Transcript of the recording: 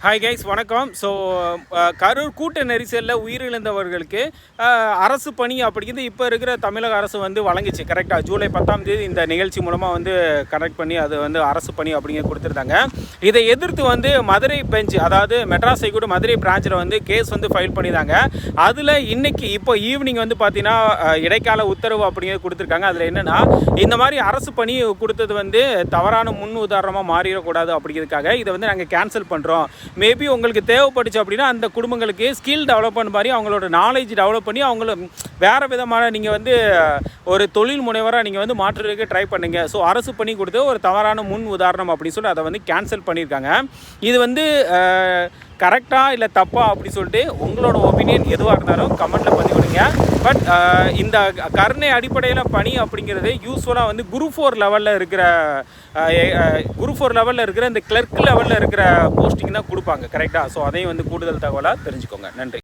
Hi guys, வணக்கம். So Karur கூட்ட நெரிசலில் உயிரிழந்தவர்களுக்கு அரசு பணி அப்படிங்கிறது இப்போ இருக்கிற தமிழக அரசு வந்து வழங்கிச்சு. கரெக்டாக ஜூலை 10ஆம் தேதி இந்த நிகழ்ச்சி மூலமாக வந்து கனெக்ட் பண்ணி அது வந்து அரசு பணி அப்படிங்கிற கொடுத்துருந்தாங்க. இதை எதிர்த்து வந்து மதுரை பெஞ்ச், அதாவது மெட்ராஸ் ஹைகோர்ட் மதுரை பிரான்ச்சில் வந்து கேஸ் வந்து ஃபைல் பண்ணியிருந்தாங்க. அதில் இன்னைக்கு இப்போ ஈவினிங் வந்து பார்த்தீங்கன்னா இடைக்கால உத்தரவு அப்படிங்கிறது கொடுத்துருக்காங்க. அதில் என்னென்னா, இந்த மாதிரி அரசு பணி கொடுத்தது வந்து தவறான முன் உதாரணமாக மாறிடக்கூடாது அப்படிங்கிறதுக்காக இதை வந்து நாங்கள் கேன்சல் பண்ணுறோம். மேபி உங்களுக்கு தேவைப்பட்டுச்சு அப்படின்னா அந்த குடும்பங்களுக்கு ஸ்கில் டெவலப்மெண்ட் மாதிரி அவங்களோட நாலேஜ் டெவலப் பண்ணி அவங்கள வேறு விதமான நீங்கள் வந்து ஒரு தொழில் முனைவராக நீங்கள் வந்து மாற்றுறதுக்கு ட்ரை பண்ணுங்கள். ஸோ அரசு பண்ணி கொடுத்து ஒரு தவறான முன் உதாரணம் அப்படின்னு சொல்லி அதை வந்து கேன்சல் பண்ணியிருக்காங்க. இது வந்து கரெக்டாக இல்லை தப்பா அப்படி சொல்லிட்டு உங்களோட ஒப்பீனியன் எதுவாக இருந்தாலும் கமெண்ட்டில் பதிவிடுங்க. பட் இந்த கருணை அடிப்படையில் பணி அப்படிங்கிறது யூஸ்வலாக வந்து குரூப் 4 லெவலில் இருக்கிற இந்த கிளர்க் லெவலில் இருக்கிற போஸ்டிங் தான் கொடுப்பாங்க. கரெக்டாக. ஸோ அதையும் வந்து கூடுதல் தகவலாக தெரிஞ்சுக்கோங்க. நன்றி.